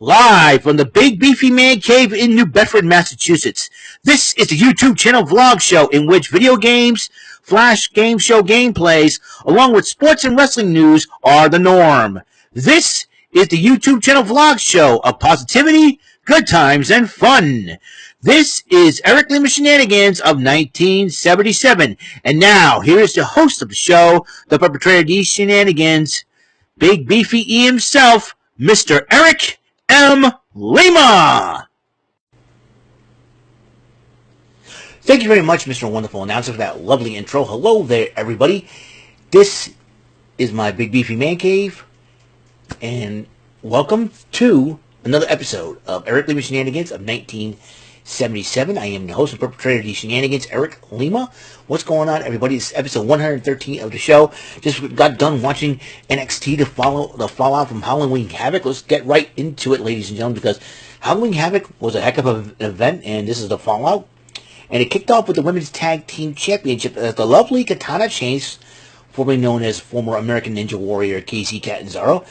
Live from the Big Beefy Man Cave in New Bedford, Massachusetts. This is the YouTube channel vlog show in which video games, flash game show gameplays, along with sports and wrestling news are the norm. This is the YouTube channel vlog show of positivity, good times, and fun. This is Eric Lima Shenanigans of 1977. And now, here's the host of the show, the perpetrator of these shenanigans, Big Beefy E himself, Mr. Eric M. Lima. Thank you very much, Mr. Wonderful Announcer, for that lovely intro. Hello there, everybody. This is my Big Beefy Man Cave, and welcome to another episode of Eric Lima Shenanigans of 1977. I am the host and perpetrator of these shenanigans, Eric Lima. What's going on, everybody? This is episode 113 of the show. Just got done watching NXT to follow the fallout from Halloween Havoc. Let's get right into it, ladies and gentlemen, because Halloween Havoc was a heck of an event, and this is the fallout. And it kicked off with the Women's Tag Team Championship as the lovely Katana Chase, formerly known as former American Ninja Warrior Casey Catanzaro,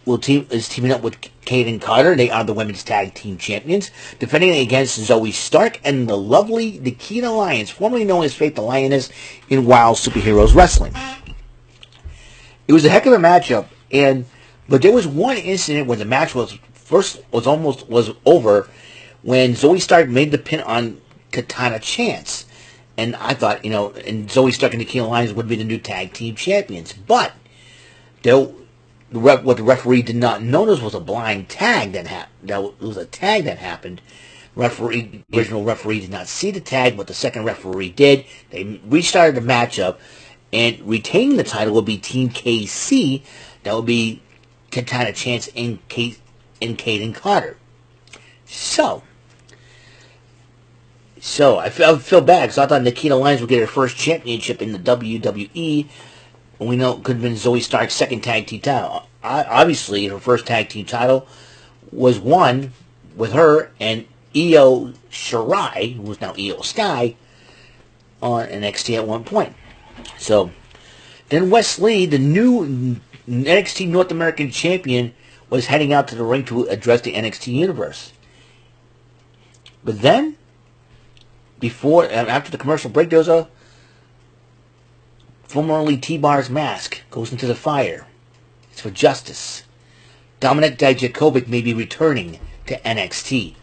is teaming up with Kayden Carter. They are the Women's Tag Team Champions, defending against Zoe Stark and the lovely Nikita Lyons, formerly known as Faith the Lioness in Wild Superheroes Wrestling. It was a heck of a matchup, but there was one incident where the match was almost over when Zoe Stark made the pin on Katana Chance. And I thought, and Zoe Stark and Nikita Lyons would be the new tag team champions. But what the referee did not notice was a blind tag that happened. That was a tag that happened. The original referee did not see the tag, but the second referee did. They restarted the matchup, and retaining the title will be Team KC. That will be Katana Chance and Kayden Carter. So I feel bad because I thought Nikita Lyons would get her first championship in the WWE. We know it could have been Zoe Stark's second tag team title. Obviously, her first tag team title was won with her and Io Shirai, who is now Io Sky, on NXT at one point. So, then Wes Lee, the new NXT North American champion, was heading out to the ring to address the NXT universe. But then, after the commercial break, there was a formerly T-Bar's mask goes into the fire. It's for justice. Dominik Dijakovic may be returning to NXT.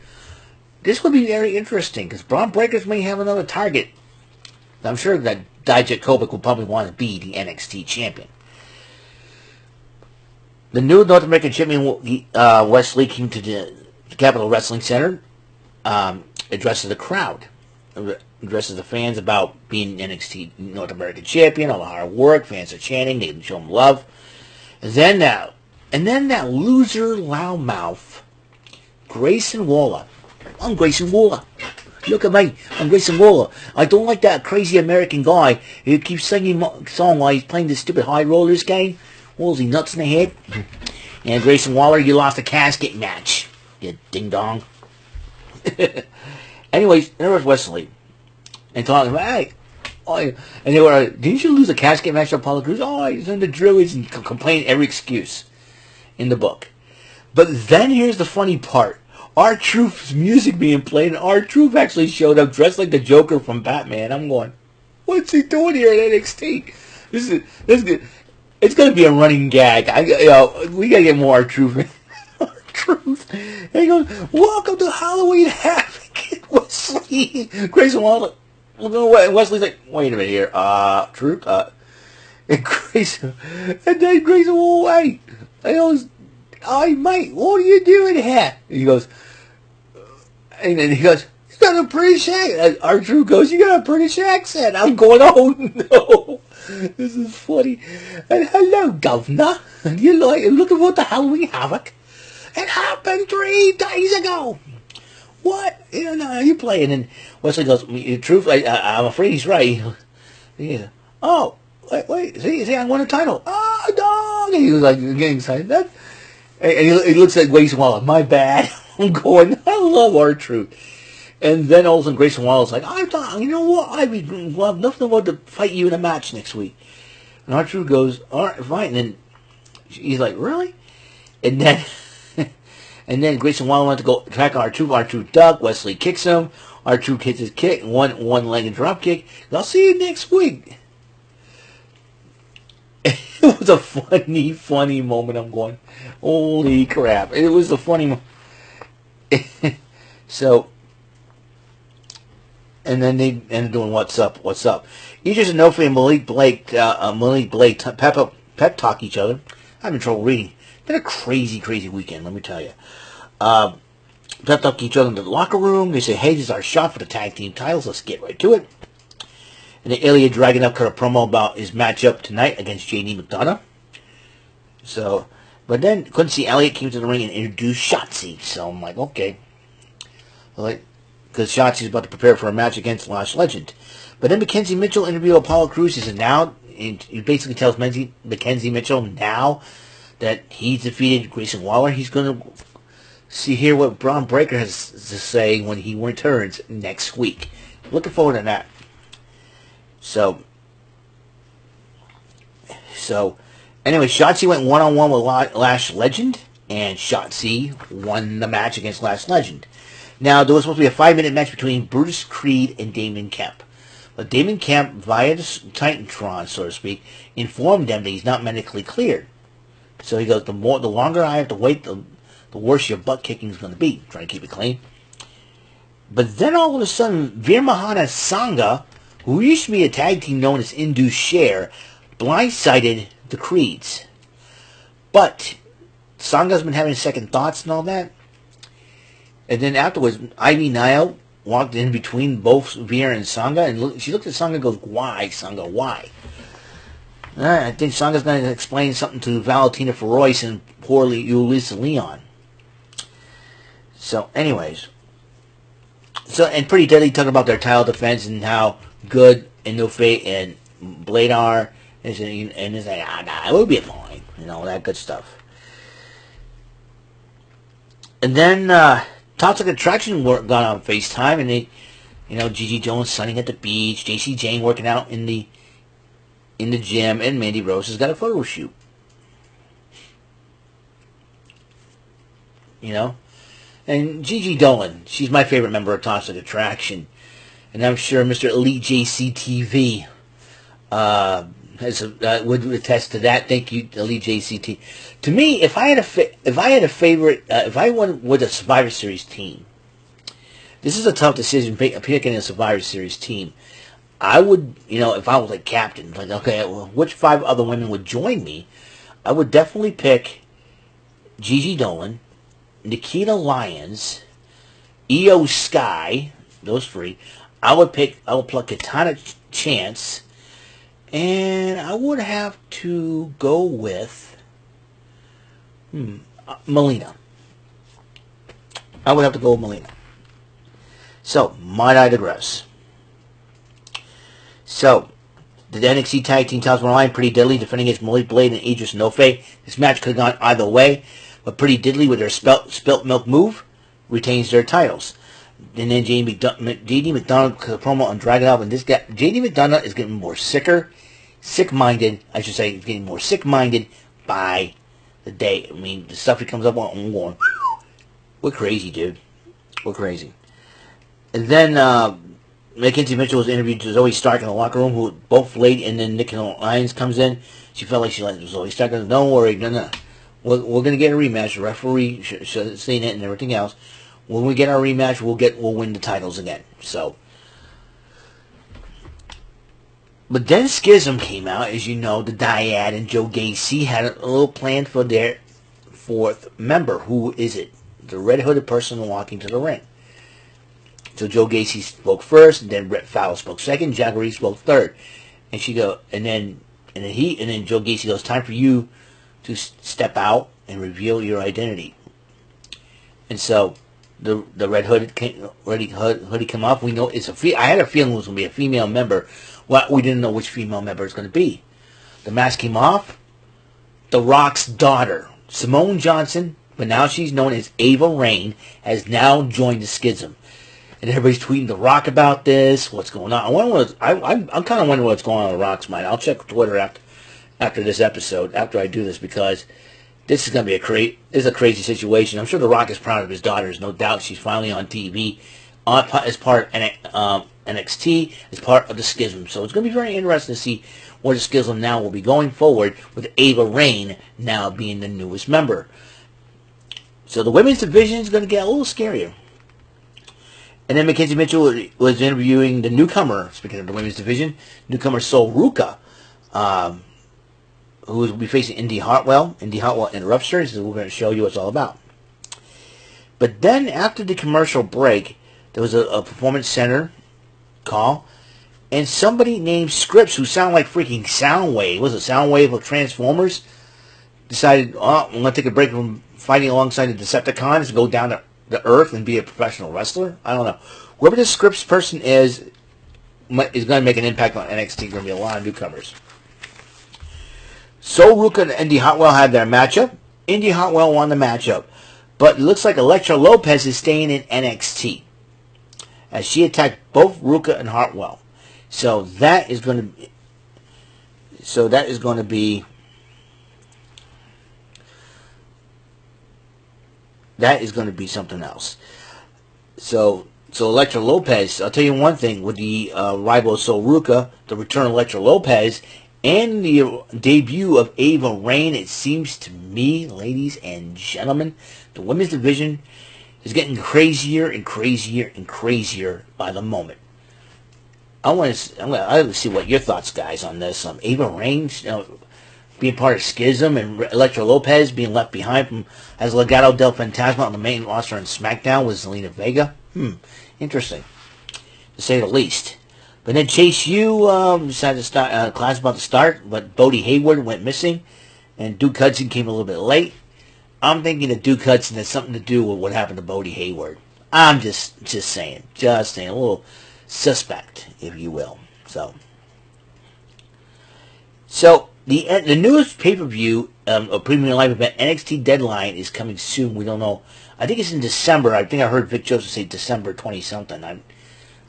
This would be very interesting because Braun Breakers may have another target. I'm sure that Dijakovic will probably want to be the NXT champion. The new North American champion, Wes Lee, came to the Capitol Wrestling Center, addresses the crowd. Addresses the fans about being NXT North American champion, all the hard work, fans are chanting, they show him love. And then that loser loudmouth, Grayson Waller. I'm Grayson Waller. Look at me, I'm Grayson Waller. I don't like that crazy American guy who keeps singing a song while he's playing this stupid high rollers game. What is he, nuts in the head? And Grayson Waller, you lost a casket match, you ding dong. Anyways, there was Wes Lee. And talking about, hey, and they were, didn't you lose a casket match to Apollo Crews? Oh, he's in the Druids, and complaining every excuse in the book. But then here's the funny part. R-Truth's music being played, and R-Truth actually showed up dressed like the Joker from Batman. I'm going, what's he doing here at NXT? This is good. It's going to be a running gag. We got to get more R-Truth. R-Truth. And he goes, welcome to Halloween Havoc. Wesley, Grayson Waller. Wesley's like, wait a minute here, Truth, and Grayson, and then Grayson, oh wait, he goes, hey mate, what are you doing here? And he goes, and then he goes, you got a British accent. Our Truth goes, you got a British accent. I'm going, oh no, this is funny. And hello, governor, you looking for the Halloween Havoc? It happened 3 days ago. What? You playing? And Wesley goes, Truth, I'm afraid he's right. Yeah. Oh, wait, see, I won a title. Oh, dog! And he was like getting excited. And he looks at Grayson Waller, my bad. I'm going, I love R-Truth. And then all of a sudden Grayson Waller's like, I thought, you know what? I would love nothing more to fight you in a match next week. And R-Truth goes, all right, fine. And then he's like, really? And then And then Grayson Waller went to go attack R-Truth. R-Truth duck. Wesley kicks him. R-Truth hits his kick. One-legged drop kick. I'll see you next week. It was a funny moment. I'm going, holy crap. It was a funny moment. So, and then they ended doing what's up. Idris and Nofe and Malik Blake pep talk each other. I'm having trouble reading. Been a crazy weekend, let me tell you. Pep talk each other in the locker room. They say, hey, this is our shot for the tag team titles. Let's get right to it. And then Ilya Dragunov cut a promo about his matchup tonight against JD McDonough. So, but then Quincy Elliott came to the ring and introduced Shotzi. So I'm like, okay. Because Shotzi's about to prepare for a match against Lash Legend. But then Mackenzie Mitchell interviewed Apollo Crews. He said now, he basically tells Mackenzie Mitchell now that he's defeated Grayson Waller. He's going to hear what Braun Breaker has to say when he returns next week. Looking forward to that. So anyway, Shotzi went one-on-one with Lash Legend, and Shotzi won the match against Lash Legend. Now, there was supposed to be a 5-minute match between Brutus Creed and Damon Kemp. But Damon Kemp, via the Titantron, so to speak, informed them that he's not medically cleared. So he goes, the longer I have to wait, the worse your butt kicking is going to be. Trying to keep it clean. But then all of a sudden, Veer Mahana Sangha, who used to be a tag team known as Indu Share, blindsided the Creeds. But Sangha's been having second thoughts and all that. And then afterwards, Ivy Nile walked in between both Veer and Sangha, and she looked at Sangha and goes, why, Sangha, why? I think Sangha's going to explain something to Valentina Feroz and poorly Ulysses Leon. So, anyways. And Pretty Deadly talking about their title defense and how good Inoue and Blade are. And it's like, it will be fine. That good stuff. And then, Toxic Attraction got on FaceTime, and they, Gigi Jones sunning at the beach, JC Jane working out in the gym, and Mandy Rose has got a photo shoot. And Gigi Dolan, she's my favorite member of Toxic Attraction, and I'm sure Mr. Elite JCTV would attest to that. Thank you, Elite JCT. To me, if I had a favorite, if I went with a Survivor Series team, this is a tough decision picking a Survivor Series team. I would, if I was like captain, like, okay, well, which 5 other women would join me? I would definitely pick Gigi Dolan, Nikita Lyons, Io Sky, those 3. I would pluck Katana Chance, and I would have to go with Melina. I would have to go with Melina. So, might I digress? So, the NXT Tag Team titles were on line. Pretty Deadly defending against Malik Blade and Idris Nofe. This match could have gone either way, but Pretty Deadly with their spilt milk move retains their titles. And then JD McDonough promo on Dragunov, and this guy, JD McDonough is getting more sick-minded, I should say, getting more sick-minded by the day. I mean, the stuff he comes up on, I'm going, we're crazy, dude. We're crazy. And then, Mackenzie Mitchell was interviewed to Zoe Stark in the locker room, who both late, and then Nikki Lyons comes in. She felt like she liked Zoe Stark. Don't worry, no. We're going to get a rematch. The referee seen it and everything else. When we get our rematch, we'll win the titles again. So, but then Schism came out, as you know. The Dyad and Joe Gacy had a little plan for their 4th member. Who is it? The red-hooded person walking to the ring. So Joe Gacy spoke first, and then Brett Fowler spoke second. Jack Reed spoke third, and then Joe Gacy goes, "Time for you to step out and reveal your identity." And so the red hoodie came off. We know it's I had a feeling it was going to be a female member. Well, we didn't know which female member it's going to be. The mask came off. The Rock's daughter, Simone Johnson, but now she's known as Ava Raine, has now joined the Schism. And everybody's tweeting The Rock about this. What's going on? I'm kind of wondering what's going on with Rock's mind. I'll check Twitter after this episode, after I do this, because This is going to be a crazy situation. I'm sure The Rock is proud of his daughters. No doubt she's finally on TV as part of NXT, as part of the Schism. So it's going to be very interesting to see where the Schism now will be going forward, with Ava Raine now being the newest member. So the women's division is going to get a little scarier. And then Mackenzie Mitchell was interviewing the newcomer, speaking of the women's division, newcomer Sol Ruca, who will be facing Indy Hartwell. Indy Hartwell interrupts her and says, we're going to show you what it's all about. But then after the commercial break, there was a performance center call, and somebody named Scripps, who sounded like freaking Soundwave, was it Soundwave of Transformers, decided, oh, I'm going to take a break from fighting alongside the Decepticons and go down to the Earth and be a professional wrestler. I don't know. Whoever this Scripps person is going to make an impact on NXT. Going to be a lot of newcomers. Sol Ruca and Indy Hartwell had their matchup. Indy Hartwell won the matchup, but it looks like Elektra Lopez is staying in NXT as she attacked both Ruca and Hartwell. So that is going to be something else. So Elektra Lopez, I'll tell you one thing, with the rival Sol Ruca, the return of Elektra Lopez, and the debut of Ava Raine, it seems to me, ladies and gentlemen, the women's division is getting crazier and crazier and crazier by the moment. I want to see what your thoughts, guys, on this. Ava Raine, being part of Schism, and Elektra Lopez being left behind as Legado del Fantasma on the main roster on SmackDown with Zelina Vega. Interesting, to say the least. But then Chase U decided to start, class about to start, but Bodie Hayward went missing, and Duke Hudson came a little bit late. I'm thinking that Duke Hudson has something to do with what happened to Bodie Hayward. I'm just saying, a little suspect, if you will. So the newest pay-per-view, a premium live event, NXT Deadline, is coming soon. We don't know. I think it's in December. I think I heard Vic Joseph say December 20-something.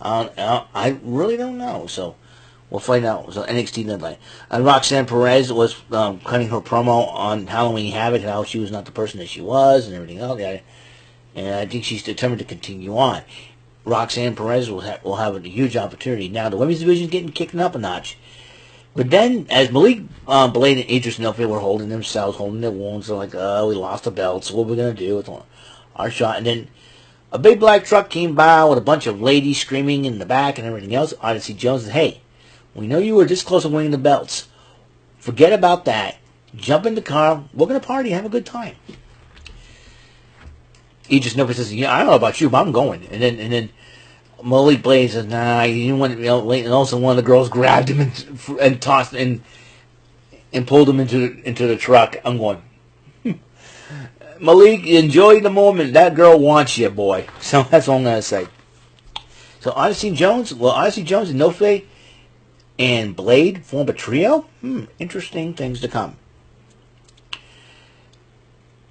I really don't know. So we'll find out. So NXT Deadline. And Roxanne Perez was cutting her promo on Halloween Havoc and how she was not the person that she was and everything else. And I think she's determined to continue on. Roxanne Perez will have a huge opportunity. Now the women's division is getting kicked up a notch. But then, as Malik Blade and Idris Nelfia were holding themselves, holding their wounds, they're like, oh, we lost the belts. What are we going to do with our shot? And then a big black truck came by with a bunch of ladies screaming in the back and everything else. Odyssey Jones said, hey, we know you were this close to winning the belts. Forget about that. Jump in the car. We're going to party. Have a good time. Idris Nelfia says, yeah, I don't know about you, but I'm going. And then Malik Blade says, nah, you didn't want to, and also one of the girls grabbed him and tossed and pulled him into the truck. I'm going, Malik, enjoy the moment. That girl wants you, boy. So that's all I'm going to say. So Odyssey Jones and Nelfia and Blade form a trio? Interesting things to come.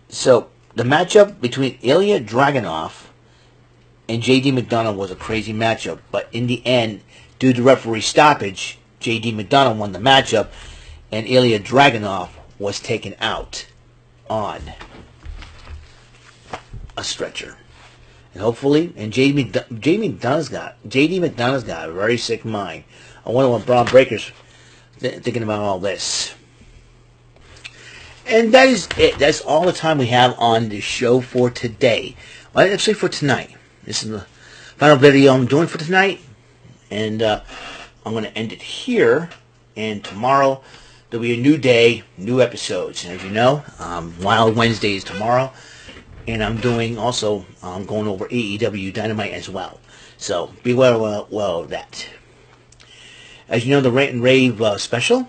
So the matchup between Ilya Dragunov and J.D. McDonough was a crazy matchup, but in the end, due to referee stoppage, J.D. McDonough won the matchup, and Ilya Dragunov was taken out on a stretcher. And hopefully, and J.D. McDonough's got a very sick mind. I wonder what Braun Breaker's thinking about all this. And that is it. That's all the time we have on the show for today. Well, actually, for tonight. This is the final video I'm doing for tonight. And I'm going to end it here. And tomorrow, there'll be a new day, new episodes. And as you know, Wild Wednesday is tomorrow. And I'm doing also, I'm going over AEW Dynamite as well. So, be well of that. As you know, the Rant and Rave special,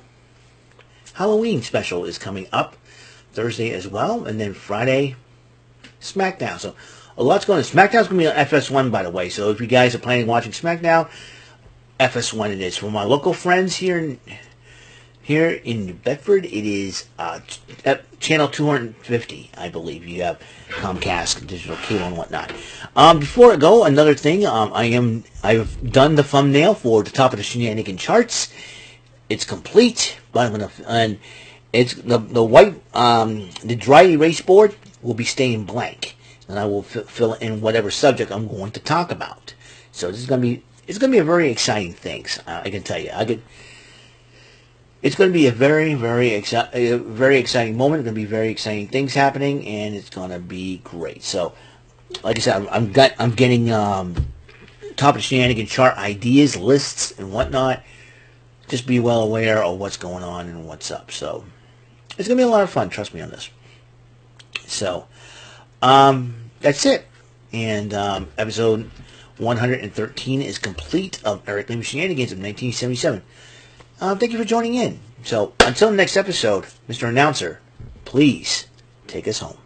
Halloween special, is coming up Thursday as well. And then Friday, SmackDown. So, a lot's going on. SmackDown's going to be on FS1, by the way. So if you guys are planning on watching SmackDown, FS1 it is. For my local friends here in New Bedford, it is channel 250, I believe. You have Comcast, digital cable, and whatnot. Before I go, another thing. I've done the thumbnail for the top of the Shenanigans charts. It's complete, but I'm gonna It's the white the dry erase board will be staying blank, and I will fill in whatever subject I'm going to talk about. So this is gonna be a very exciting thing. I can tell you. It's going to be a very very exciting moment. It's going to be very exciting things happening, and it's going to be great. So, like I said, I'm getting top of Shenanigans chart ideas, lists, and whatnot. Just be well aware of what's going on and what's up. So it's going to be a lot of fun. Trust me on this. So that's it. And episode 113 is complete of Eric Lima Shenanigans of 1977. Thank you for joining in. So until the next episode, Mr. Announcer, please take us home.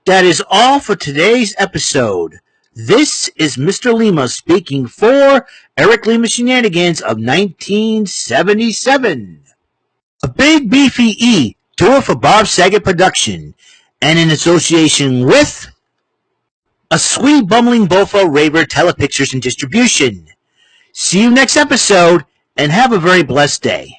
That is all for today's episode. This is Mr. Lima speaking for Eric Lima Shenanigans of 1977. A Big Beefy E tour for Bob Saget production, and in association with a Sweet Bumbling Bofo Raver Telepictures and Distribution. See you next episode, and have a very blessed day.